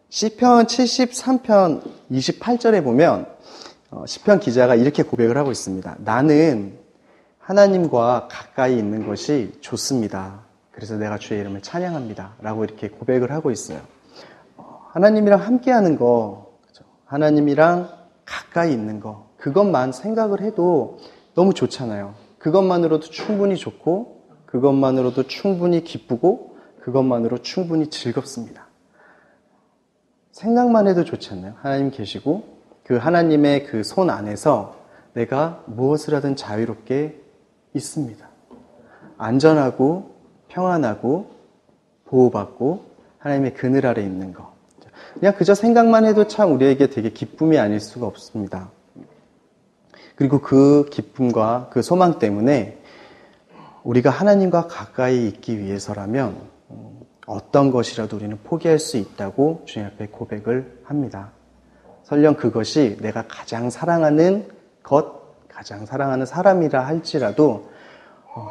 시편 73편 28절에 보면 시편 기자가 이렇게 고백을 하고 있습니다. 나는 하나님과 가까이 있는 것이 좋습니다. 그래서 내가 주의 이름을 찬양합니다. 라고 이렇게 고백을 하고 있어요. 하나님이랑 함께하는 거, 하나님이랑 가까이 있는 거, 그것만 생각을 해도 너무 좋잖아요. 그것만으로도 충분히 좋고, 그것만으로도 충분히 기쁘고, 그것만으로 충분히 즐겁습니다. 생각만 해도 좋지 않나요? 하나님 계시고 그 하나님의 그 손 안에서 내가 무엇을 하든 자유롭게 있습니다. 안전하고 평안하고 보호받고 하나님의 그늘 아래 있는 것. 그냥 그저 생각만 해도 참 우리에게 되게 기쁨이 아닐 수가 없습니다. 그리고 그 기쁨과 그 소망 때문에 우리가 하나님과 가까이 있기 위해서라면 어떤 것이라도 우리는 포기할 수 있다고 주님 앞에 고백을 합니다. 설령 그것이 내가 가장 사랑하는 것, 가장 사랑하는 사람이라 할지라도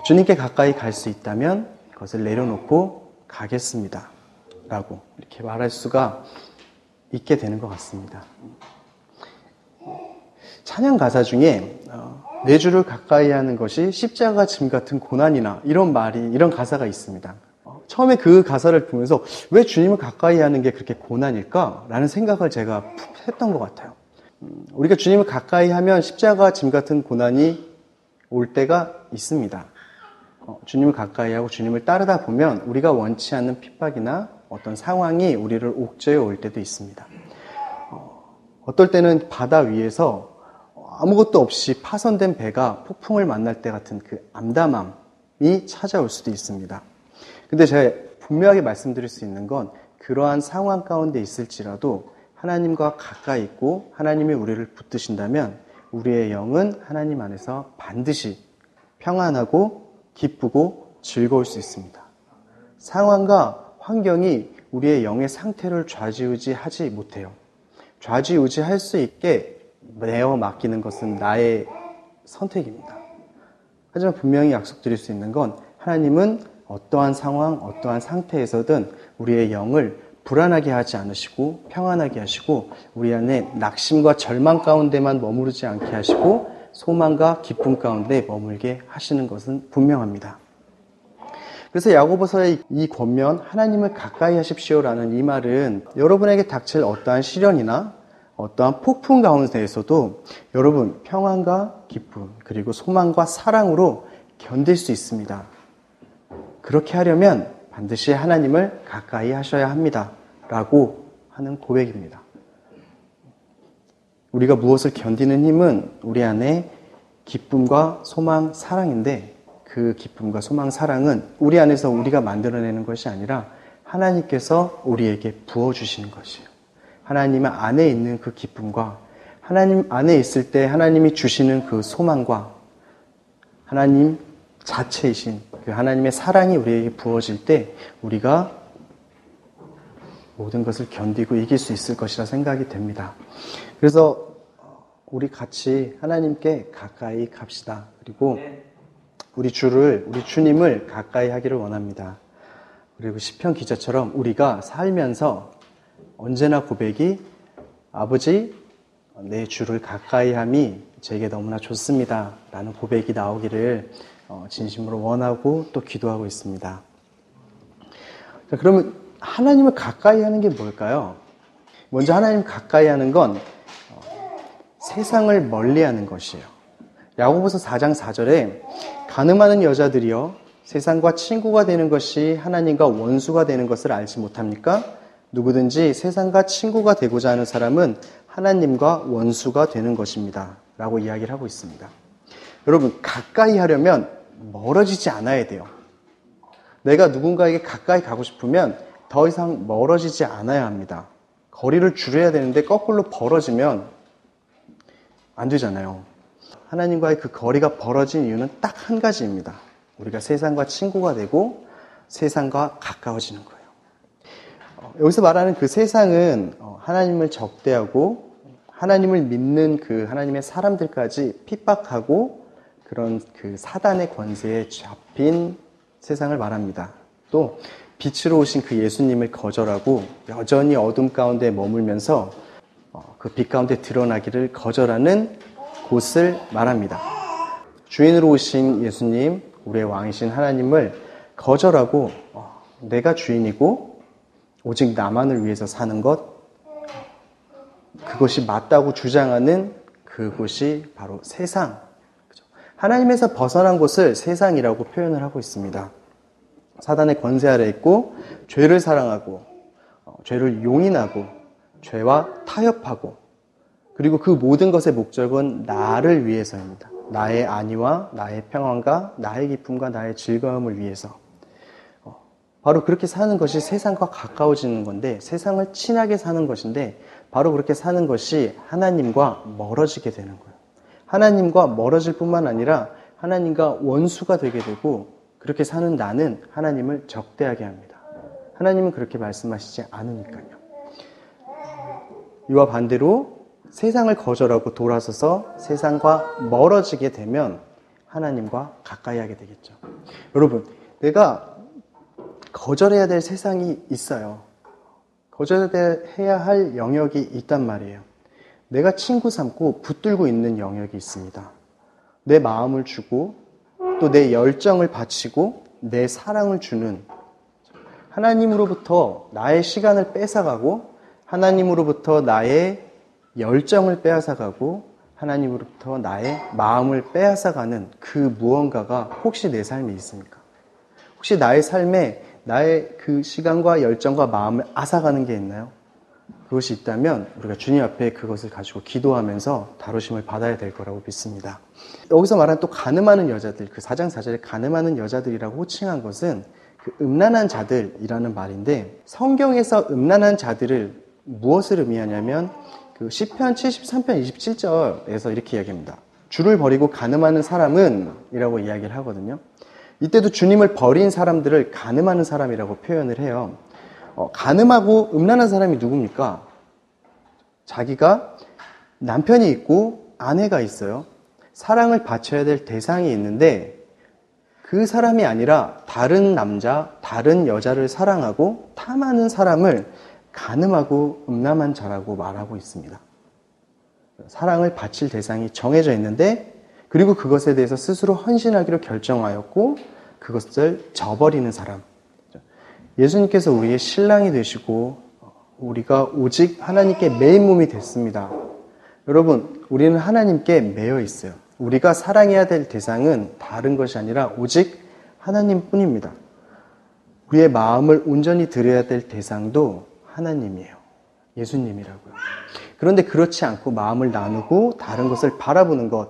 주님께 가까이 갈 수 있다면 그것을 내려놓고 가겠습니다. 라고 이렇게 말할 수가 있게 되는 것 같습니다. 찬양 가사 중에 내 주를 가까이 하는 것이 십자가 짐 같은 고난이나 이런 가사가 있습니다. 처음에 그 가사를 보면서 왜 주님을 가까이 하는 게 그렇게 고난일까? 라는 생각을 제가 했던 것 같아요. 우리가 주님을 가까이 하면 십자가 짐 같은 고난이 올 때가 있습니다. 주님을 가까이 하고 주님을 따르다 보면 우리가 원치 않는 핍박이나 어떤 상황이 우리를 옥죄어 올 때도 있습니다. 어떨 때는 바다 위에서 아무것도 없이 파손된 배가 폭풍을 만날 때 같은 그 암담함이 찾아올 수도 있습니다. 근데 제가 분명하게 말씀드릴 수 있는 건 그러한 상황 가운데 있을지라도 하나님과 가까이 있고 하나님이 우리를 붙드신다면 우리의 영은 하나님 안에서 반드시 평안하고 기쁘고 즐거울 수 있습니다. 상황과 환경이 우리의 영의 상태를 좌지우지하지 못해요. 좌지우지할 수 있게 내어 맡기는 것은 나의 선택입니다. 하지만 분명히 약속드릴 수 있는 건 하나님은 어떠한 상황, 어떠한 상태에서든 우리의 영을 불안하게 하지 않으시고 평안하게 하시고 우리 안에 낙심과 절망 가운데만 머무르지 않게 하시고 소망과 기쁨 가운데 머물게 하시는 것은 분명합니다. 그래서 야고보서의 이 권면 하나님을 가까이 하십시오라는 이 말은 여러분에게 닥칠 어떠한 시련이나 어떠한 폭풍 가운데에서도 여러분 평안과 기쁨 그리고 소망과 사랑으로 견딜 수 있습니다. 그렇게 하려면 반드시 하나님을 가까이 하셔야 합니다. 라고 하는 고백입니다. 우리가 무엇을 견디는 힘은 우리 안에 기쁨과 소망, 사랑인데 그 기쁨과 소망, 사랑은 우리 안에서 우리가 만들어내는 것이 아니라 하나님께서 우리에게 부어주시는 것이에요. 하나님 안에 있는 그 기쁨과 하나님 안에 있을 때 하나님이 주시는 그 소망과 하나님 자체이신 그 하나님의 사랑이 우리에게 부어질 때 우리가 모든 것을 견디고 이길 수 있을 것이라 생각이 됩니다. 그래서 우리 같이 하나님께 가까이 갑시다. 그리고 우리 주님을 가까이 하기를 원합니다. 그리고 시편 기자처럼 우리가 살면서 언제나 고백이 아버지 내 주를 가까이 함이 제게 너무나 좋습니다. 라는 고백이 나오기를 진심으로 원하고 또 기도하고 있습니다. 자, 그러면 하나님을 가까이 하는 게 뭘까요? 먼저 하나님 가까이 하는 건 세상을 멀리하는 것이에요. 야고보서 4장 4절에 가늠하는 여자들이여 세상과 친구가 되는 것이 하나님과 원수가 되는 것을 알지 못합니까? 누구든지 세상과 친구가 되고자 하는 사람은 하나님과 원수가 되는 것입니다. 라고 이야기를 하고 있습니다. 여러분, 가까이 하려면 멀어지지 않아야 돼요. 내가 누군가에게 가까이 가고 싶으면 더 이상 멀어지지 않아야 합니다. 거리를 줄여야 되는데 거꾸로 벌어지면 안 되잖아요. 하나님과의 그 거리가 벌어진 이유는 딱 한 가지입니다. 우리가 세상과 친구가 되고 세상과 가까워지는 거예요. 여기서 말하는 그 세상은 하나님을 적대하고 하나님을 믿는 그 하나님의 사람들까지 핍박하고 그런 그 사단의 권세에 잡힌 세상을 말합니다. 또 빛으로 오신 그 예수님을 거절하고 여전히 어둠 가운데 머물면서 그 빛 가운데 드러나기를 거절하는 곳을 말합니다. 주인으로 오신 예수님, 우리의 왕이신 하나님을 거절하고 내가 주인이고 오직 나만을 위해서 사는 것, 그것이 맞다고 주장하는 그곳이 바로 세상. 하나님에서 벗어난 곳을 세상이라고 표현을 하고 있습니다. 사단의 권세 아래 있고 죄를 사랑하고 죄를 용인하고 죄와 타협하고 그리고 그 모든 것의 목적은 나를 위해서입니다. 나의 안위와 나의 평안과 나의 기쁨과 나의 즐거움을 위해서. 바로 그렇게 사는 것이 세상과 가까워지는 건데, 세상을 친하게 사는 것인데, 바로 그렇게 사는 것이 하나님과 멀어지게 되는 거예요. 하나님과 멀어질 뿐만 아니라 하나님과 원수가 되게 되고, 그렇게 사는 나는 하나님을 적대하게 합니다. 하나님은 그렇게 말씀하시지 않으니까요. 이와 반대로 세상을 거절하고 돌아서서 세상과 멀어지게 되면 하나님과 가까이 하게 되겠죠. 여러분, 내가 거절해야 될 세상이 있어요. 거절해야 할 영역이 있단 말이에요. 내가 친구 삼고 붙들고 있는 영역이 있습니다. 내 마음을 주고 또 내 열정을 바치고 내 사랑을 주는, 하나님으로부터 나의 시간을 뺏어가고 하나님으로부터 나의 열정을 빼앗아가고 하나님으로부터 나의 마음을 빼앗아가는 그 무언가가 혹시 내 삶에 있습니까? 혹시 나의 삶에 나의 그 시간과 열정과 마음을 앗아가는 게 있나요? 그것이 있다면 우리가 주님 앞에 그것을 가지고 기도하면서 다루심을 받아야 될 거라고 믿습니다. 여기서 말하는 또 가늠하는 여자들, 그 4장 4절에 가늠하는 여자들이라고 호칭한 것은 그 음란한 자들이라는 말인데, 성경에서 음란한 자들을 무엇을 의미하냐면 그 시편 73편 27절에서 이렇게 이야기합니다. 주를 버리고 가늠하는 사람은 이라고 이야기를 하거든요. 이때도 주님을 버린 사람들을 가늠하는 사람이라고 표현을 해요. 가늠하고 음란한 사람이 누굽니까? 자기가 남편이 있고 아내가 있어요. 사랑을 바쳐야 될 대상이 있는데 그 사람이 아니라 다른 남자, 다른 여자를 사랑하고 탐하는 사람을 가늠하고 음란한 자라고 말하고 있습니다. 사랑을 바칠 대상이 정해져 있는데, 그리고 그것에 대해서 스스로 헌신하기로 결정하였고 그것을 저버리는 사람. 예수님께서 우리의 신랑이 되시고 우리가 오직 하나님께 매인 몸이 됐습니다. 여러분, 우리는 하나님께 매여 있어요. 우리가 사랑해야 될 대상은 다른 것이 아니라 오직 하나님뿐입니다. 우리의 마음을 온전히 드려야 될 대상도 하나님이에요. 예수님이라고요. 그런데 그렇지 않고 마음을 나누고 다른 것을 바라보는 것,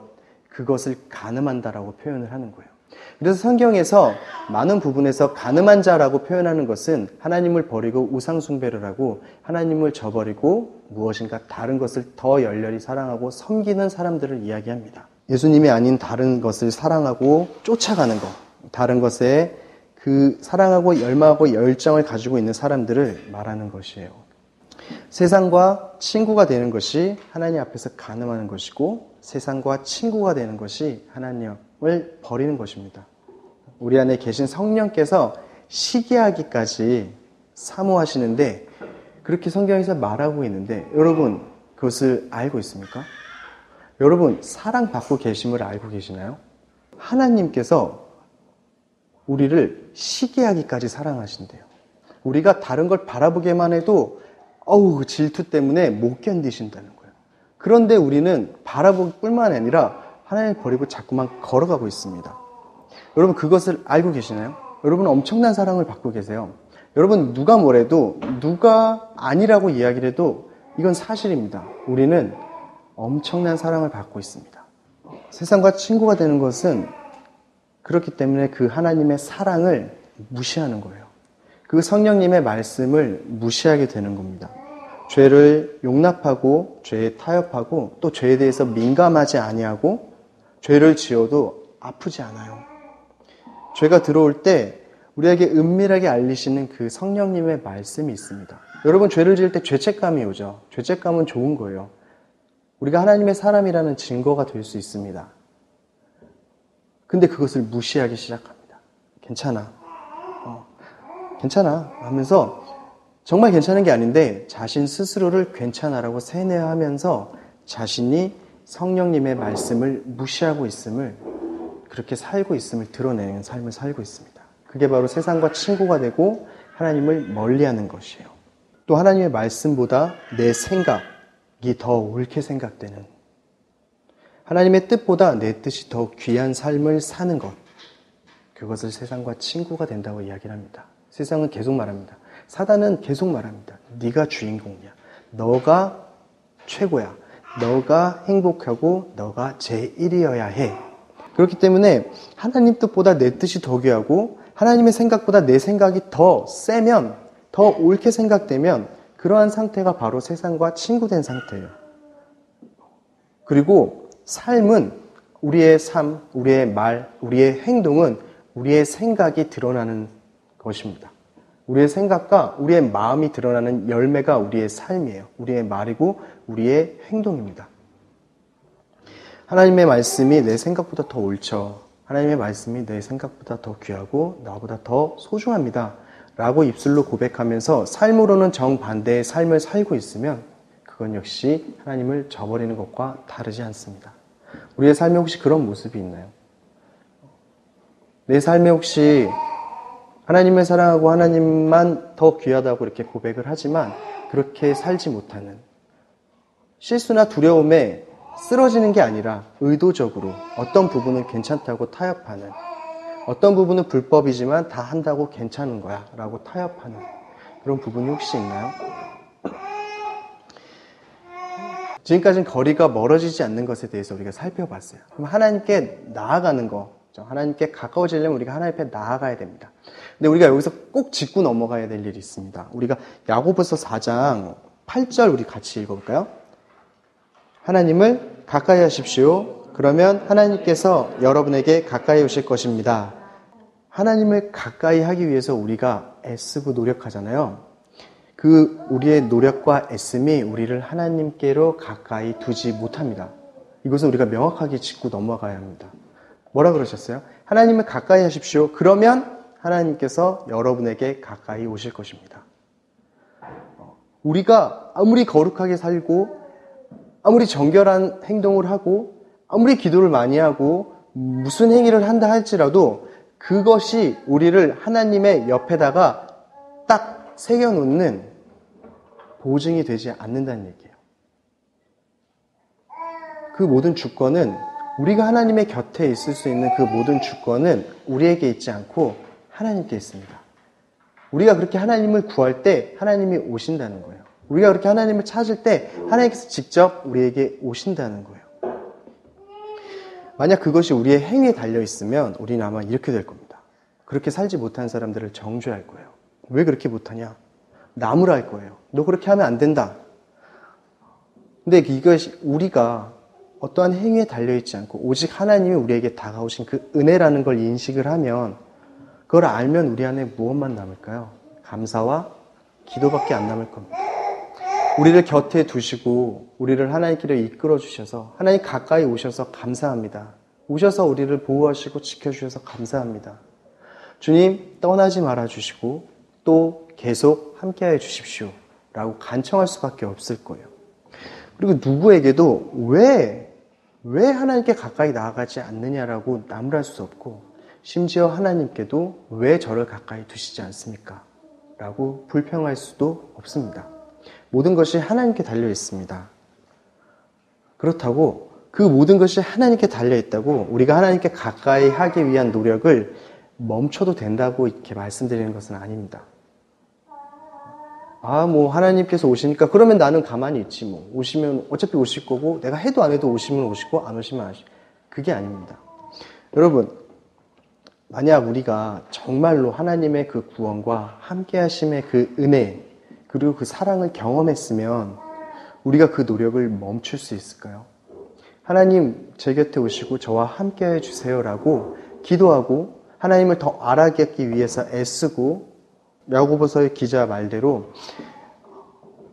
그것을 가늠한다라고 표현을 하는 거예요. 그래서 성경에서 많은 부분에서 가늠한 자라고 표현하는 것은 하나님을 버리고 우상 숭배를 하고 하나님을 저버리고 무엇인가 다른 것을 더 열렬히 사랑하고 섬기는 사람들을 이야기합니다. 예수님이 아닌 다른 것을 사랑하고 쫓아가는 것, 다른 것에 그 사랑하고 열망하고 열정을 가지고 있는 사람들을 말하는 것이에요. 세상과 친구가 되는 것이 하나님 앞에서 가늠하는 것이고, 세상과 친구가 되는 것이 하나님을 버리는 것입니다. 우리 안에 계신 성령께서 시기하기까지 사모하시는데, 그렇게 성경에서 말하고 있는데, 여러분 그것을 알고 있습니까? 여러분 사랑받고 계심을 알고 계시나요? 하나님께서 우리를 시기하기까지 사랑하신대요. 우리가 다른 걸 바라보기만 해도 그 질투 때문에 못 견디신다는 거예요. 그런데 우리는 바라보기 뿐만 아니라 하나님을 버리고 자꾸만 걸어가고 있습니다. 여러분 그것을 알고 계시나요? 여러분 엄청난 사랑을 받고 계세요. 여러분 누가 뭐래도, 누가 아니라고 이야기를 해도 이건 사실입니다. 우리는 엄청난 사랑을 받고 있습니다. 세상과 친구가 되는 것은 그렇기 때문에 그 하나님의 사랑을 무시하는 거예요. 그 성령님의 말씀을 무시하게 되는 겁니다. 죄를 용납하고 죄에 타협하고 또 죄에 대해서 민감하지 아니하고 죄를 지어도 아프지 않아요. 죄가 들어올 때 우리에게 은밀하게 알리시는 그 성령님의 말씀이 있습니다. 여러분 죄를 지을 때 죄책감이 오죠. 죄책감은 좋은 거예요. 우리가 하나님의 사람이라는 증거가 될 수 있습니다. 근데 그것을 무시하기 시작합니다. 괜찮아. 괜찮아 하면서 정말 괜찮은 게 아닌데 자신 스스로를 괜찮아라고 세뇌하면서 자신이 성령님의 말씀을 무시하고 있음을, 그렇게 살고 있음을 드러내는 삶을 살고 있습니다. 그게 바로 세상과 친구가 되고 하나님을 멀리하는 것이에요. 또 하나님의 말씀보다 내 생각이 더 옳게 생각되는, 하나님의 뜻보다 내 뜻이 더 귀한 삶을 사는 것, 그것을 세상과 친구가 된다고 이야기를 합니다. 세상은 계속 말합니다. 사단은 계속 말합니다. 네가 주인공이야. 너가 최고야. 너가 행복하고 너가 제1이어야 해. 그렇기 때문에 하나님 뜻보다 내 뜻이 더 귀하고 하나님의 생각보다 내 생각이 더 세면, 더 옳게 생각되면 그러한 상태가 바로 세상과 친구된 상태예요. 그리고 삶은, 우리의 삶, 우리의 말, 우리의 행동은 우리의 생각이 드러나는 것입니다. 우리의 생각과 우리의 마음이 드러나는 열매가 우리의 삶이에요. 우리의 말이고 우리의 행동입니다. 하나님의 말씀이 내 생각보다 더 옳죠. 하나님의 말씀이 내 생각보다 더 귀하고 나보다 더 소중합니다. 라고 입술로 고백하면서 삶으로는 정반대의 삶을 살고 있으면 그건 역시 하나님을 저버리는 것과 다르지 않습니다. 우리의 삶에 혹시 그런 모습이 있나요? 내 삶에 혹시 하나님을 사랑하고 하나님만 더 귀하다고 이렇게 고백을 하지만 그렇게 살지 못하는, 실수나 두려움에 쓰러지는 게 아니라 의도적으로 어떤 부분은 괜찮다고 타협하는, 어떤 부분은 불법이지만 다 한다고 괜찮은 거야 라고 타협하는 그런 부분이 혹시 있나요? 지금까지는 거리가 멀어지지 않는 것에 대해서 우리가 살펴봤어요. 그럼 하나님께 나아가는 거, 하나님께 가까워지려면 우리가 하나님 앞에 나아가야 됩니다. 근데 우리가 여기서 꼭 짚고 넘어가야 될 일이 있습니다. 우리가 야고보서 4장 8절 우리 같이 읽어볼까요? 하나님을 가까이 하십시오. 그러면 하나님께서 여러분에게 가까이 오실 것입니다. 하나님을 가까이 하기 위해서 우리가 애쓰고 노력하잖아요. 그 우리의 노력과 애씀이 우리를 하나님께로 가까이 두지 못합니다. 이것은 우리가 명확하게 짚고 넘어가야 합니다. 뭐라 그러셨어요? 하나님을 가까이 하십시오. 그러면 하나님께서 여러분에게 가까이 오실 것입니다. 우리가 아무리 거룩하게 살고 아무리 정결한 행동을 하고 아무리 기도를 많이 하고 무슨 행위를 한다 할지라도 그것이 우리를 하나님의 옆에다가 딱 새겨놓는 보증이 되지 않는다는 얘기예요. 그 모든 주권은, 우리가 하나님의 곁에 있을 수 있는 그 모든 주권은 우리에게 있지 않고 하나님께 있습니다. 우리가 그렇게 하나님을 구할 때 하나님이 오신다는 거예요. 우리가 그렇게 하나님을 찾을 때 하나님께서 직접 우리에게 오신다는 거예요. 만약 그것이 우리의 행위에 달려있으면 우리는 아마 이렇게 될 겁니다. 그렇게 살지 못한 사람들을 정죄할 거예요. 왜 그렇게 못하냐? 나무랄 거예요. 너 그렇게 하면 안 된다. 근데 이것이 우리가 어떠한 행위에 달려있지 않고 오직 하나님이 우리에게 다가오신 그 은혜라는 걸 인식을 하면, 그걸 알면 우리 안에 무엇만 남을까요? 감사와 기도밖에 안 남을 겁니다. 우리를 곁에 두시고 우리를 하나님께로 이끌어 주셔서, 하나님 가까이 오셔서 감사합니다. 오셔서 우리를 보호하시고 지켜주셔서 감사합니다. 주님 떠나지 말아 주시고 또 계속 함께해 주십시오 라고 간청할 수밖에 없을 거예요. 그리고 누구에게도 왜 하나님께 가까이 나아가지 않느냐라고 나무랄 수 없고, 심지어 하나님께도 왜 저를 가까이 두시지 않습니까? 라고 불평할 수도 없습니다. 모든 것이 하나님께 달려 있습니다. 그렇다고 그 모든 것이 하나님께 달려 있다고 우리가 하나님께 가까이 하기 위한 노력을 멈춰도 된다고 이렇게 말씀드리는 것은 아닙니다. 하나님께서 오시니까 그러면 나는 가만히 있지 뭐. 오시면 어차피 오실 거고, 내가 해도 안 해도 오시면 오시고 안 오시면 안 오시고. 그게 아닙니다. 여러분, 만약 우리가 정말로 하나님의 그 구원과 함께 하심의 그 은혜, 그리고 그 사랑을 경험했으면 우리가 그 노력을 멈출 수 있을까요? 하나님 제 곁에 오시고 저와 함께 해주세요라고 기도하고 하나님을 더 알아가기 위해서 애쓰고, 야고보서의 기자 말대로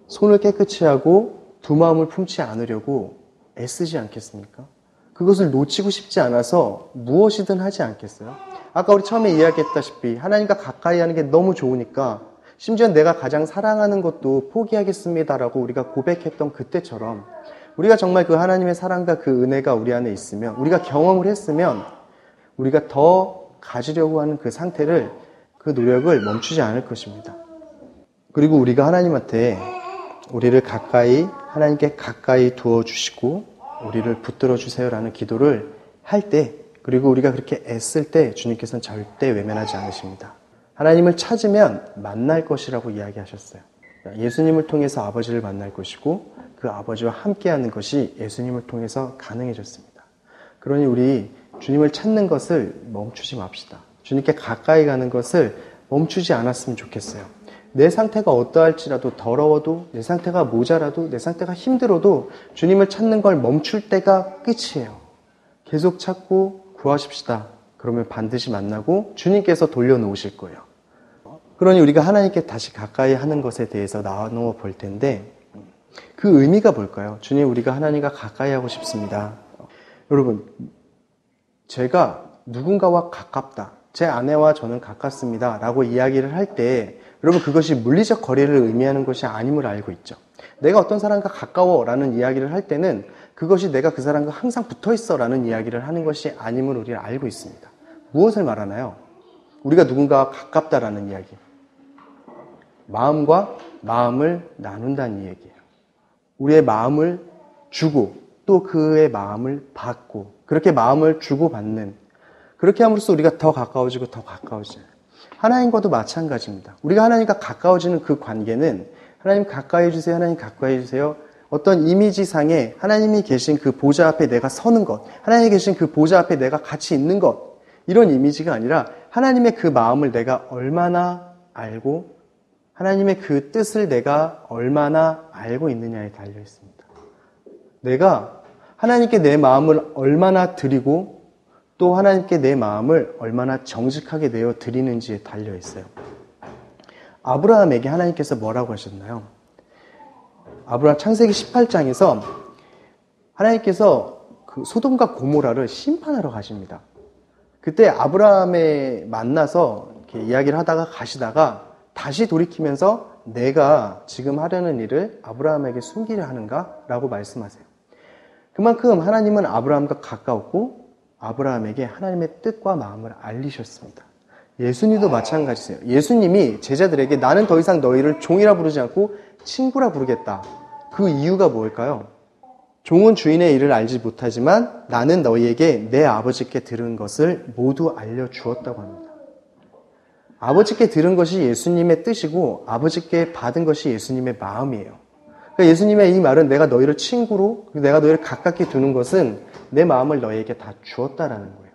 손을 깨끗이 하고 두 마음을 품지 않으려고 애쓰지 않겠습니까? 그것을 놓치고 싶지 않아서 무엇이든 하지 않겠어요? 아까 우리 처음에 이야기했다시피 하나님과 가까이 하는 게 너무 좋으니까 심지어 내가 가장 사랑하는 것도 포기하겠습니다라고 우리가 고백했던 그때처럼 우리가 정말 그 하나님의 사랑과 그 은혜가 우리 안에 있으면 우리가 경험을 했으면 우리가 더 가지려고 하는 그 상태를 그 노력을 멈추지 않을 것입니다. 그리고 우리가 하나님한테 우리를 가까이 하나님께 가까이 두어주시고 우리를 붙들어 주세요라는 기도를 할 때 그리고 우리가 그렇게 애쓸 때 주님께서는 절대 외면하지 않으십니다. 하나님을 찾으면 만날 것이라고 이야기하셨어요. 예수님을 통해서 아버지를 만날 것이고 그 아버지와 함께하는 것이 예수님을 통해서 가능해졌습니다. 그러니 우리 주님을 찾는 것을 멈추지 맙시다. 주님께 가까이 가는 것을 멈추지 않았으면 좋겠어요. 내 상태가 어떠할지라도 더러워도 내 상태가 모자라도 내 상태가 힘들어도 주님을 찾는 걸 멈출 때가 끝이에요. 계속 찾고 구하십시다. 그러면 반드시 만나고 주님께서 돌려놓으실 거예요. 그러니 우리가 하나님께 다시 가까이 하는 것에 대해서 나누어 볼 텐데 그 의미가 뭘까요? 주님, 우리가 하나님과 가까이 하고 싶습니다. 여러분, 제가 누군가와 가깝다. 제 아내와 저는 가깝습니다. 라고 이야기를 할 때 여러분 그것이 물리적 거리를 의미하는 것이 아님을 알고 있죠. 내가 어떤 사람과 가까워 라는 이야기를 할 때는 그것이 내가 그 사람과 항상 붙어 있어 라는 이야기를 하는 것이 아님을 우리는 알고 있습니다. 무엇을 말하나요? 우리가 누군가와 가깝다라는 이야기. 마음과 마음을 나눈다는 얘기예요. 우리의 마음을 주고 또 그의 마음을 받고 그렇게 마음을 주고받는 그렇게 함으로써 우리가 더 가까워지고 더 가까워져요. 하나님과도 마찬가지입니다. 우리가 하나님과 가까워지는 그 관계는 하나님 가까이 해주세요. 하나님 가까이 해주세요. 어떤 이미지상에 하나님이 계신 그 보좌 앞에 내가 서는 것, 하나님이 계신 그 보좌 앞에 내가 같이 있는 것 이런 이미지가 아니라 하나님의 그 마음을 내가 얼마나 알고 하나님의 그 뜻을 내가 얼마나 알고 있느냐에 달려 있습니다. 내가 하나님께 내 마음을 얼마나 드리고 또 하나님께 내 마음을 얼마나 정직하게 내어 드리는지에 달려 있어요. 아브라함에게 하나님께서 뭐라고 하셨나요? 아브라함 창세기 18장에서 하나님께서 그 소돔과 고모라를 심판하러 가십니다. 그때 아브라함에 만나서 이렇게 이야기를 하다가 가시다가 다시 돌이키면서 내가 지금 하려는 일을 아브라함에게 숨기려 하는가? 라고 말씀하세요. 그만큼 하나님은 아브라함과 가까웠고 아브라함에게 하나님의 뜻과 마음을 알리셨습니다. 예수님도 마찬가지세요. 예수님이 제자들에게 나는 더 이상 너희를 종이라 부르지 않고 친구라 부르겠다. 그 이유가 뭘까요? 종은 주인의 일을 알지 못하지만 나는 너희에게 내 아버지께 들은 것을 모두 알려주었다고 합니다. 아버지께 들은 것이 예수님의 뜻이고 아버지께 받은 것이 예수님의 마음이에요. 그러니까 예수님의 이 말은 내가 너희를 친구로 내가 너희를 가깝게 두는 것은 내 마음을 너희에게 다 주었다라는 거예요.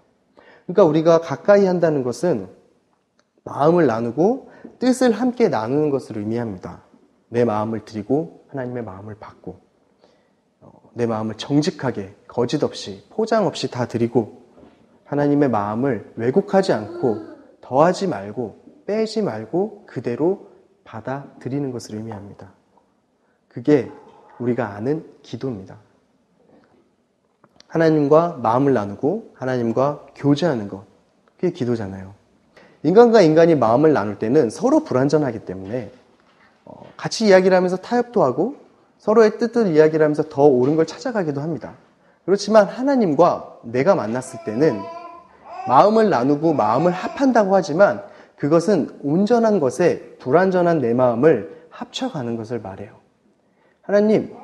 그러니까 우리가 가까이 한다는 것은 마음을 나누고 뜻을 함께 나누는 것을 의미합니다. 내 마음을 드리고 하나님의 마음을 받고 내 마음을 정직하게 거짓 없이 포장 없이 다 드리고 하나님의 마음을 왜곡하지 않고 더하지 말고 빼지 말고 그대로 받아들이는 것을 의미합니다. 그게 우리가 아는 기도입니다. 하나님과 마음을 나누고 하나님과 교제하는 것. 그게 기도잖아요. 인간과 인간이 마음을 나눌 때는 서로 불완전하기 때문에 같이 이야기를 하면서 타협도 하고 서로의 뜻을 이야기를 하면서 더 옳은 걸 찾아가기도 합니다. 그렇지만 하나님과 내가 만났을 때는 마음을 나누고 마음을 합한다고 하지만 그것은 온전한 것에 불완전한 내 마음을 합쳐가는 것을 말해요. 하나님,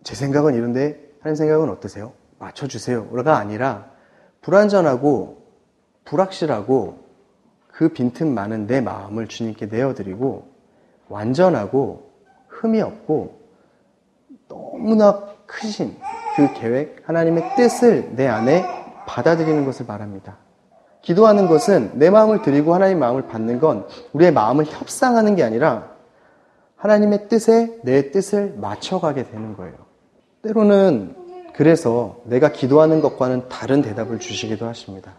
제 생각은 이런데 하나님 생각은 어떠세요? 맞춰주세요가 아니라 불완전하고 불확실하고 그 빈틈 많은 내 마음을 주님께 내어드리고 완전하고 흠이 없고 너무나 크신 그 계획, 하나님의 뜻을 내 안에 받아들이는 것을 말합니다. 기도하는 것은 내 마음을 드리고 하나님의 마음을 받는 건 우리의 마음을 협상하는 게 아니라 하나님의 뜻에 내 뜻을 맞춰가게 되는 거예요. 때로는 그래서 내가 기도하는 것과는 다른 대답을 주시기도 하십니다.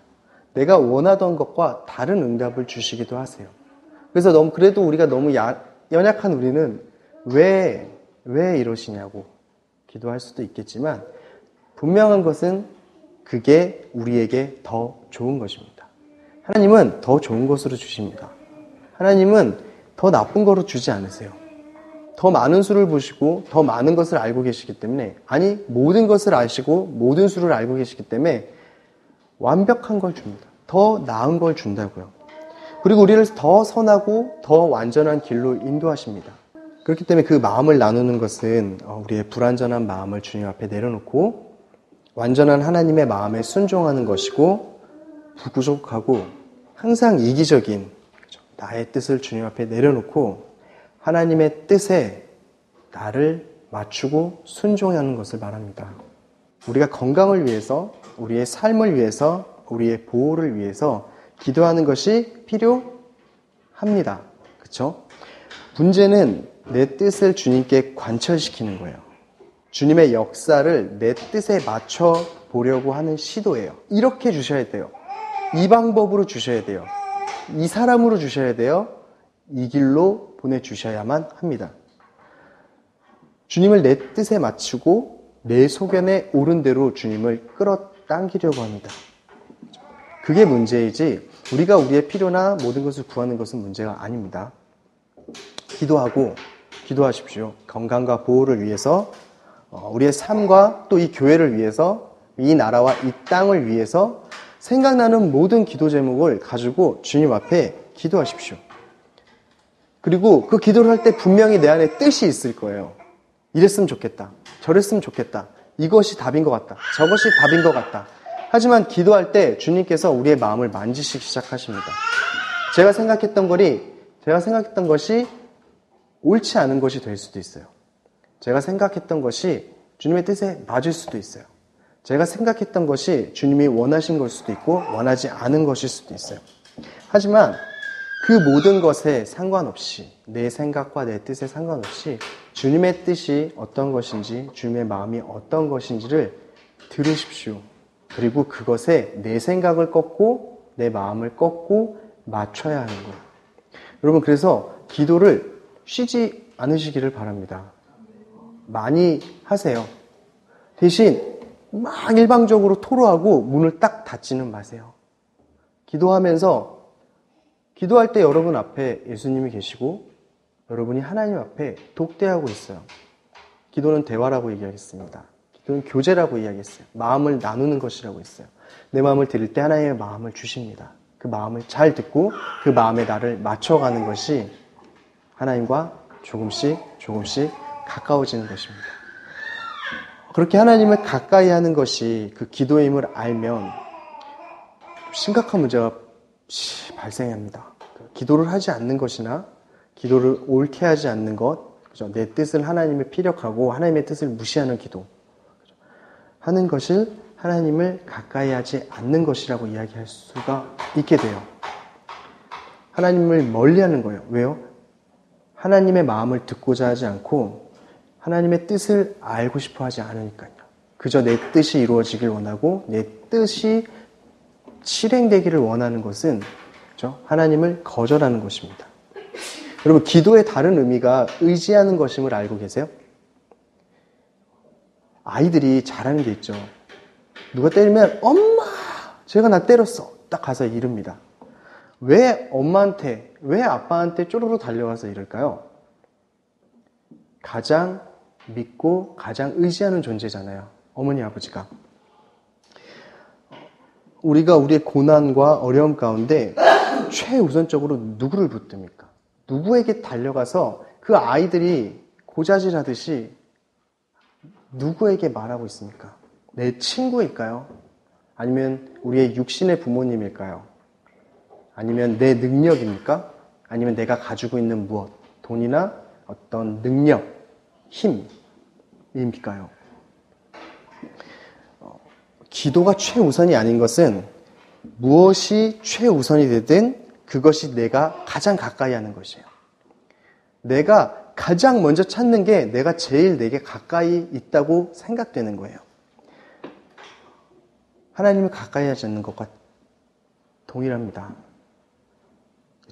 내가 원하던 것과 다른 응답을 주시기도 하세요. 그래서 그래도 우리가 너무 연약한 우리는 왜 이러시냐고 기도할 수도 있겠지만 분명한 것은 그게 우리에게 더 좋은 것입니다. 하나님은 더 좋은 것으로 주십니다. 하나님은 더 나쁜 거로 주지 않으세요. 더 많은 수를 보시고 더 많은 것을 알고 계시기 때문에, 아니 모든 것을 아시고 모든 수를 알고 계시기 때문에 완벽한 걸 줍니다. 더 나은 걸 준다고요. 그리고 우리를 더 선하고 더 완전한 길로 인도하십니다. 그렇기 때문에 그 마음을 나누는 것은 우리의 불완전한 마음을 주님 앞에 내려놓고 완전한 하나님의 마음에 순종하는 것이고, 부족하고 항상 이기적인 나의 뜻을 주님 앞에 내려놓고 하나님의 뜻에 나를 맞추고 순종하는 것을 말합니다. 우리가 건강을 위해서, 우리의 삶을 위해서, 우리의 보호를 위해서 기도하는 것이 필요합니다. 그렇죠? 문제는 내 뜻을 주님께 관철시키는 거예요. 주님의 역사를 내 뜻에 맞춰 보려고 하는 시도예요. 이렇게 주셔야 돼요. 이 방법으로 주셔야 돼요. 이 사람으로 주셔야 돼요. 이 길로 보내주셔야만 합니다. 주님을 내 뜻에 맞추고 내 소견에 옳은 대로 주님을 끌어당기려고 합니다. 그게 문제이지 우리가 우리의 필요나 모든 것을 구하는 것은 문제가 아닙니다. 기도하십시오. 건강과 보호를 위해서, 우리의 삶과 또 이 교회를 위해서, 이 나라와 이 땅을 위해서 생각나는 모든 기도 제목을 가지고 주님 앞에 기도하십시오. 그리고 그 기도를 할 때 분명히 내 안에 뜻이 있을 거예요. 이랬으면 좋겠다. 저랬으면 좋겠다. 이것이 답인 것 같다. 저것이 답인 것 같다. 하지만 기도할 때 주님께서 우리의 마음을 만지시기 시작하십니다. 제가 생각했던 것이 옳지 않은 것이 될 수도 있어요. 제가 생각했던 것이 주님의 뜻에 맞을 수도 있어요. 제가 생각했던 것이 주님이 원하신 걸 수도 있고 원하지 않은 것일 수도 있어요. 하지만 그 모든 것에 상관없이, 내 생각과 내 뜻에 상관없이 주님의 뜻이 어떤 것인지, 주님의 마음이 어떤 것인지를 들으십시오. 그리고 그것에 내 생각을 꺾고 내 마음을 꺾고 맞춰야 하는 거예요. 여러분, 그래서 기도를 쉬지 않으시기를 바랍니다. 많이 하세요. 대신 막 일방적으로 토로하고 문을 딱 닫지는 마세요. 기도할 때 여러분 앞에 예수님이 계시고 여러분이 하나님 앞에 독대하고 있어요. 기도는 대화라고 얘기하겠습니다. 기도는 교제라고 이야기했어요. 마음을 나누는 것이라고 했어요. 내 마음을 드릴 때 하나님의 마음을 주십니다. 그 마음을 잘 듣고 그 마음에 나를 맞춰가는 것이 하나님과 조금씩 가까워지는 것입니다. 그렇게 하나님을 가까이 하는 것이 그 기도임을 알면 심각한 문제가 발생합니다. 기도를 하지 않는 것이나 기도를 옳게 하지 않는 것, 그죠? 내 뜻을 하나님을 피력하고 하나님의 뜻을 무시하는 기도, 그죠? 하는 것을 하나님을 가까이 하지 않는 것이라고 이야기할 수가 있게 돼요. 하나님을 멀리하는 거예요. 왜요? 하나님의 마음을 듣고자 하지 않고 하나님의 뜻을 알고 싶어 하지 않으니까요. 그저 내 뜻이 이루어지길 원하고 내 뜻이 실행되기를 원하는 것은, 그렇죠? 하나님을 거절하는 것입니다. 여러분, 기도의 다른 의미가 의지하는 것임을 알고 계세요? 아이들이 잘하는 게 있죠. 누가 때리면 엄마! 제가 나 때렸어. 딱 가서 이릅니다. 왜 엄마한테, 왜 아빠한테 쪼르르 달려가서 이럴까요? 가장 믿고 가장 의지하는 존재잖아요. 어머니, 아버지가. 우리가 우리의 고난과 어려움 가운데 최우선적으로 누구를 붙듭니까? 누구에게 달려가서 그 아이들이 고자질하듯이 누구에게 말하고 있습니까? 내 친구일까요? 아니면 우리의 육신의 부모님일까요? 아니면 내 능력입니까? 아니면 내가 가지고 있는 무엇, 돈이나 어떤 능력, 힘입니까요? 기도가 최우선이 아닌 것은 무엇이 최우선이 되든 그것이 내가 가장 가까이 하는 것이에요. 내가 가장 먼저 찾는 게 내가 제일 내게 가까이 있다고 생각되는 거예요. 하나님을 가까이 하지 않는 것과 동일합니다.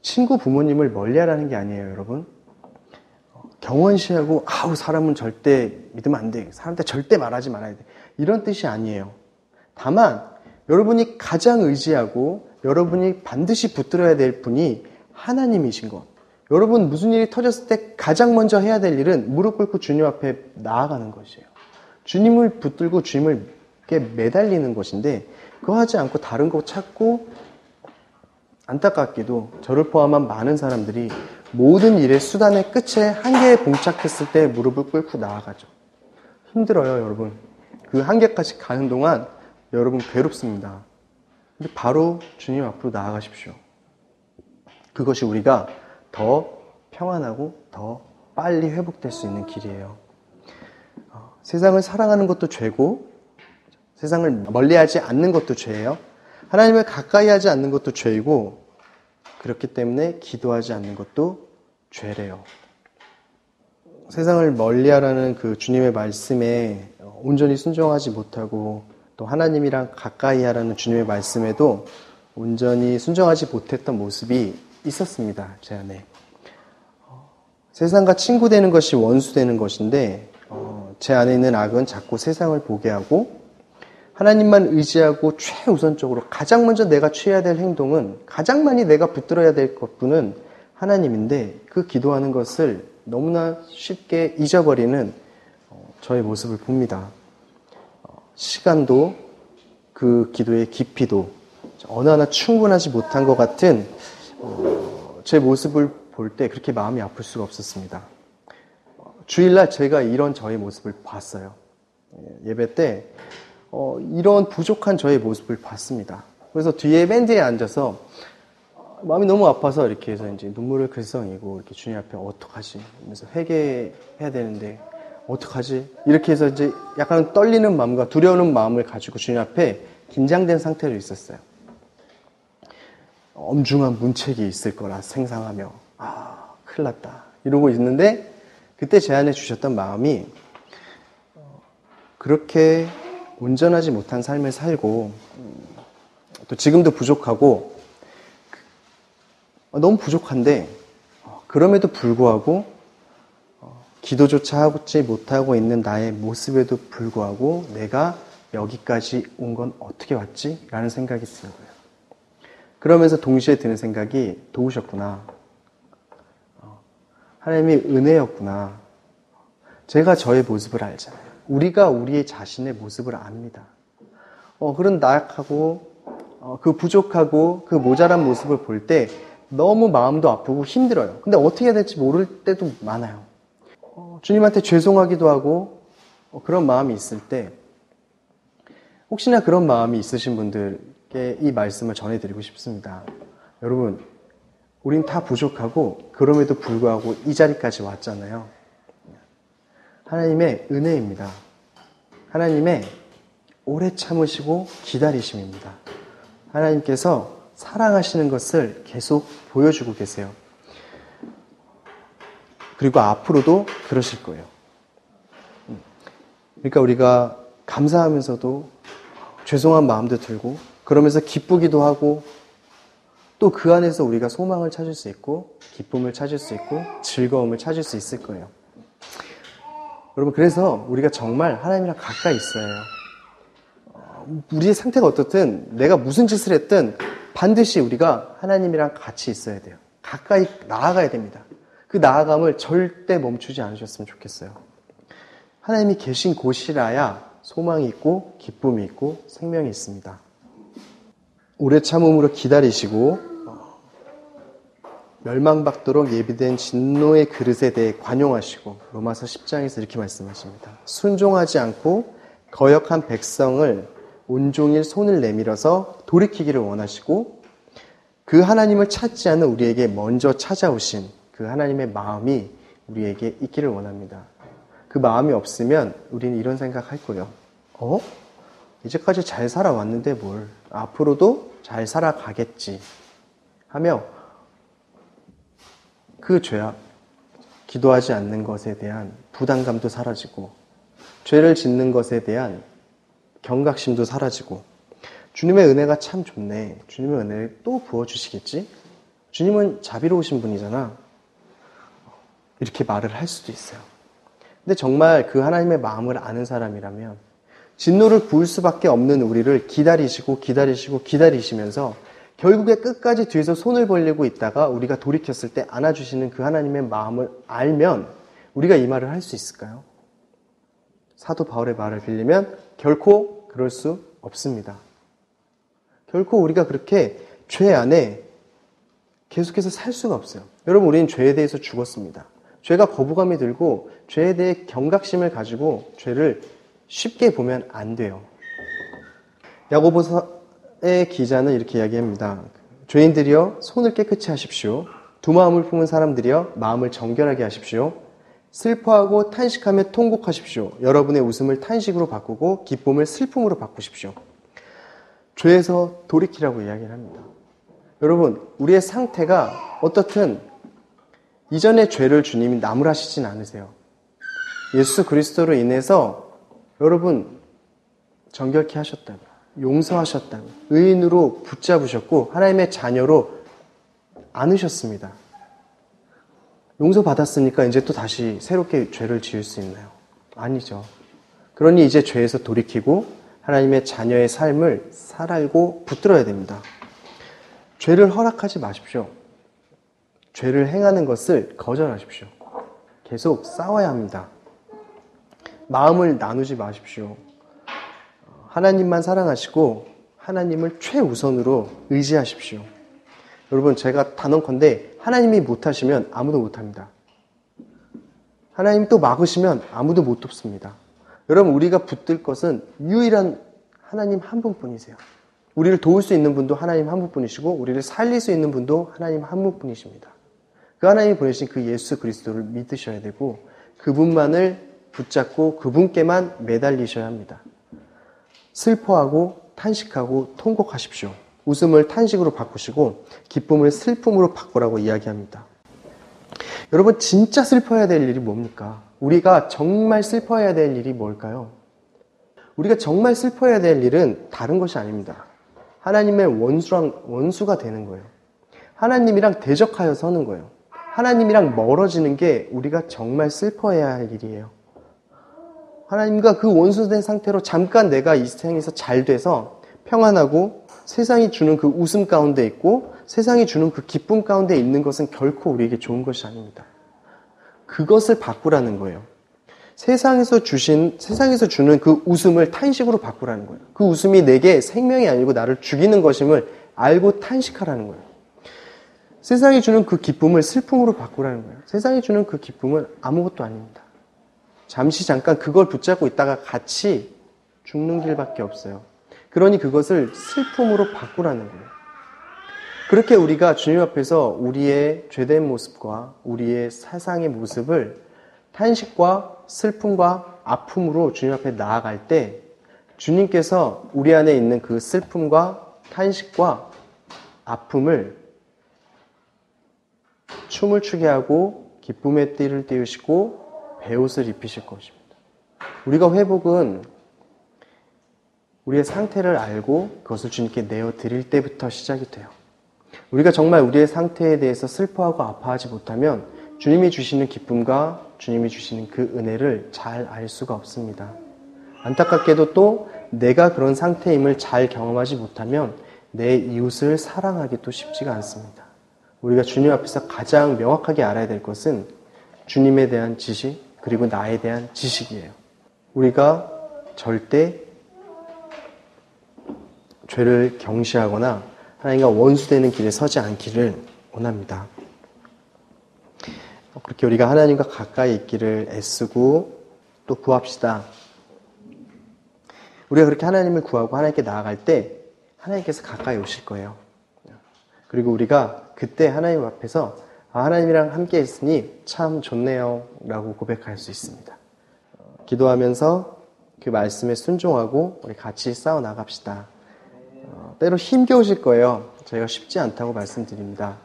친구, 부모님을 멀리하라는 게 아니에요, 여러분. 경원시하고 사람은 절대 믿으면 안 돼. 사람한테 절대 말하지 말아야 돼. 이런 뜻이 아니에요. 다만 여러분이 가장 의지하고 여러분이 반드시 붙들어야 될 분이 하나님이신 것. 여러분 무슨 일이 터졌을 때 가장 먼저 해야 될 일은 무릎 꿇고 주님 앞에 나아가는 것이에요. 주님을 붙들고 주님을 매달리는 것인데 그거 하지 않고 다른 거 찾고 안타깝게도 저를 포함한 많은 사람들이 모든 일의 수단의 끝에 한계에 봉착했을 때 무릎을 꿇고 나아가죠. 힘들어요, 여러분. 그 한계까지 가는 동안 여러분 괴롭습니다. 근데 바로 주님 앞으로 나아가십시오. 그것이 우리가 더 평안하고 더 빨리 회복될 수 있는 길이에요. 세상을 사랑하는 것도 죄고 세상을 멀리하지 않는 것도 죄예요. 하나님을 가까이 하지 않는 것도 죄이고 그렇기 때문에 기도하지 않는 것도 죄래요. 세상을 멀리하라는 그 주님의 말씀에 온전히 순종하지 못하고 또 하나님이랑 가까이 하라는 주님의 말씀에도 온전히 순종하지 못했던 모습이 있었습니다. 제 안에. 세상과 친구 되는 것이 원수 되는 것인데 제 안에 있는 악은 자꾸 세상을 보게 하고 하나님만 의지하고 최우선적으로 가장 먼저 내가 취해야 될 행동은 가장 많이 내가 붙들어야 될 것뿐은 하나님인데 그 기도하는 것을 너무나 쉽게 잊어버리는 저의 모습을 봅니다. 시간도 그 기도의 깊이도 어느 하나 충분하지 못한 것 같은 제 모습을 볼 때 그렇게 마음이 아플 수가 없었습니다. 주일날 제가 이런 저의 모습을 봤어요. 예배 때 이런 부족한 저의 모습을 봤습니다. 그래서 맨 뒤에 앉아서 마음이 너무 아파서 이렇게 해서 이제 눈물을 글썽이고 이렇게 주님 앞에 어떡하지? 하면서 회개해야 되는데 어떡하지? 이렇게 해서 이제 약간 떨리는 마음과 두려우는 마음을 가지고 주님 앞에 긴장된 상태로 있었어요. 엄중한 문책이 있을 거라 생각하며 큰일 났다 이러고 있는데 그때 제 안에 주셨던 마음이 그렇게 온전하지 못한 삶을 살고 또 지금도 부족하고 너무 부족한데 그럼에도 불구하고 기도조차 하지 못하고 있는 나의 모습에도 불구하고 내가 여기까지 온 건 어떻게 왔지? 라는 생각이 드는 거예요. 그러면서 동시에 드는 생각이 도우셨구나. 하나님이 은혜였구나. 제가 저의 모습을 알잖아요. 우리가 우리의 자신의 모습을 압니다. 그런 나약하고 그 부족하고 그 모자란 모습을 볼 때 너무 마음도 아프고 힘들어요. 근데 어떻게 해야 될지 모를 때도 많아요. 주님한테 죄송하기도 하고 그런 마음이 있을 때 혹시나 그런 마음이 있으신 분들께 이 말씀을 전해드리고 싶습니다. 여러분, 우린 다 부족하고 그럼에도 불구하고 이 자리까지 왔잖아요. 하나님의 은혜입니다. 하나님의 오래 참으시고 기다리심입니다. 하나님께서 사랑하시는 것을 계속 보여주고 계세요. 그리고 앞으로도 그러실 거예요. 그러니까 우리가 감사하면서도 죄송한 마음도 들고 그러면서 기쁘기도 하고 또 그 안에서 우리가 소망을 찾을 수 있고 기쁨을 찾을 수 있고 즐거움을 찾을 수 있을 거예요. 여러분, 그래서 우리가 정말 하나님이랑 가까이 있어야 해요. 우리의 상태가 어떻든 내가 무슨 짓을 했든 반드시 우리가 하나님이랑 같이 있어야 돼요. 가까이 나아가야 됩니다. 그 나아감을 절대 멈추지 않으셨으면 좋겠어요. 하나님이 계신 곳이라야 소망이 있고 기쁨이 있고 생명이 있습니다. 오래 참음으로 기다리시고 멸망받도록 예비된 진노의 그릇에 대해 관용하시고 로마서 10장에서 이렇게 말씀하십니다. 순종하지 않고 거역한 백성을 온종일 손을 내밀어서 돌이키기를 원하시고 그 하나님을 찾지 않는 우리에게 먼저 찾아오신 그 하나님의 마음이 우리에게 있기를 원합니다. 그 마음이 없으면 우리는 이런 생각할 거예요. 이제까지 잘 살아왔는데 뭘 앞으로도 잘 살아가겠지 하며 그 죄악, 기도하지 않는 것에 대한 부담감도 사라지고 죄를 짓는 것에 대한 경각심도 사라지고 주님의 은혜가 참 좋네. 주님의 은혜를 또 부어주시겠지? 주님은 자비로우신 분이잖아. 이렇게 말을 할 수도 있어요. 근데 정말 그 하나님의 마음을 아는 사람이라면 진노를 부을 수밖에 없는 우리를 기다리시면서 결국에 끝까지 뒤에서 손을 벌리고 있다가 우리가 돌이켰을 때 안아주시는 그 하나님의 마음을 알면 우리가 이 말을 할 수 있을까요? 사도 바울의 말을 빌리면 결코 그럴 수 없습니다. 결코 우리가 그렇게 죄 안에 계속해서 살 수가 없어요. 여러분, 우리는 죄에 대해서 죽었습니다. 죄가 거부감이 들고 죄에 대해 경각심을 가지고 죄를 쉽게 보면 안 돼요. 야고보서의 기자는 이렇게 이야기합니다. 죄인들이여 손을 깨끗이 하십시오. 두 마음을 품은 사람들이여 마음을 정결하게 하십시오. 슬퍼하고 탄식하며 통곡하십시오. 여러분의 웃음을 탄식으로 바꾸고 기쁨을 슬픔으로 바꾸십시오. 죄에서 돌이키라고 이야기를 합니다. 여러분, 우리의 상태가 어떻든 이전의 죄를 주님이 나무라시진 않으세요. 예수 그리스도로 인해서 여러분 정결케 하셨다고, 용서하셨다고, 의인으로 붙잡으셨고 하나님의 자녀로 안으셨습니다. 용서받았으니까 이제 또 다시 새롭게 죄를 지을 수 있나요? 아니죠. 그러니 이제 죄에서 돌이키고 하나님의 자녀의 삶을 살고 붙들어야 됩니다. 죄를 허락하지 마십시오. 죄를 행하는 것을 거절하십시오. 계속 싸워야 합니다. 마음을 나누지 마십시오. 하나님만 사랑하시고 하나님을 최우선으로 의지하십시오. 여러분, 제가 단언컨대 하나님이 못하시면 아무도 못합니다. 하나님이 또 막으시면 아무도 못 돕습니다. 여러분, 우리가 붙들 것은 유일한 하나님 한 분뿐이세요. 우리를 도울 수 있는 분도 하나님 한 분뿐이시고 우리를 살릴 수 있는 분도 하나님 한 분뿐이십니다. 그 하나님이 보내신 그 예수 그리스도를 믿으셔야 되고 그분만을 붙잡고 그분께만 매달리셔야 합니다. 슬퍼하고 탄식하고 통곡하십시오. 웃음을 탄식으로 바꾸시고 기쁨을 슬픔으로 바꾸라고 이야기합니다. 여러분, 진짜 슬퍼해야 될 일이 뭡니까? 우리가 정말 슬퍼해야 될 일이 뭘까요? 우리가 정말 슬퍼해야 될 일은 다른 것이 아닙니다. 하나님의 원수가 되는 거예요. 하나님이랑 대적하여 서는 거예요. 하나님이랑 멀어지는 게 우리가 정말 슬퍼해야 할 일이에요. 하나님과 그 원수된 상태로 잠깐 내가 이 세상에서 잘 돼서 평안하고 세상이 주는 그 웃음 가운데 있고 세상이 주는 그 기쁨 가운데 있는 것은 결코 우리에게 좋은 것이 아닙니다. 그것을 바꾸라는 거예요. 세상에서 주는 그 웃음을 탄식으로 바꾸라는 거예요. 그 웃음이 내게 생명이 아니고 나를 죽이는 것임을 알고 탄식하라는 거예요. 세상이 주는 그 기쁨을 슬픔으로 바꾸라는 거예요. 세상이 주는 그 기쁨은 아무것도 아닙니다. 잠깐 그걸 붙잡고 있다가 같이 죽는 길밖에 없어요. 그러니 그것을 슬픔으로 바꾸라는 거예요. 그렇게 우리가 주님 앞에서 우리의 죄된 모습과 우리의 세상의 모습을 탄식과 슬픔과 아픔으로 주님 앞에 나아갈 때 주님께서 우리 안에 있는 그 슬픔과 탄식과 아픔을 춤을 추게 하고 기쁨의 띠를 띄우시고 베옷을 입히실 것입니다. 우리가 회복은 우리의 상태를 알고 그것을 주님께 내어드릴 때부터 시작이 돼요. 우리가 정말 우리의 상태에 대해서 슬퍼하고 아파하지 못하면 주님이 주시는 기쁨과 주님이 주시는 그 은혜를 잘 알 수가 없습니다. 안타깝게도 또 내가 그런 상태임을 잘 경험하지 못하면 내 이웃을 사랑하기도 쉽지가 않습니다. 우리가 주님 앞에서 가장 명확하게 알아야 될 것은 주님에 대한 지식 그리고 나에 대한 지식이에요. 우리가 절대 죄를 경시하거나 하나님과 원수되는 길에 서지 않기를 원합니다. 그렇게 우리가 하나님과 가까이 있기를 애쓰고 또 구합시다. 우리가 그렇게 하나님을 구하고 하나님께 나아갈 때 하나님께서 가까이 오실 거예요. 그리고 우리가 그때 하나님 앞에서 하나님이랑 함께 있으니 참 좋네요 라고 고백할 수 있습니다. 기도하면서 그 말씀에 순종하고 우리 같이 싸워 나갑시다. 때로 힘겨우실 거예요. 저희가 쉽지 않다고 말씀드립니다.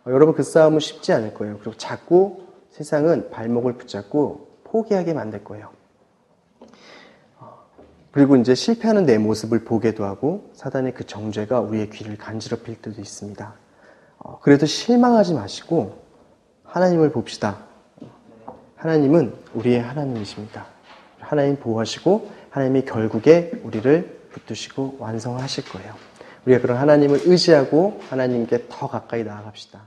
여러분, 그 싸움은 쉽지 않을 거예요. 그리고 자꾸 세상은 발목을 붙잡고 포기하게 만들 거예요. 그리고 이제 실패하는 내 모습을 보게도 하고 사단의 그 정죄가 우리의 귀를 간지럽힐 때도 있습니다. 그래도 실망하지 마시고 하나님을 봅시다. 하나님은 우리의 하나님이십니다. 하나님 보호하시고 하나님이 결국에 우리를 붙드시고 완성하실 거예요. 우리가 그런 하나님을 의지하고 하나님께 더 가까이 나아갑시다.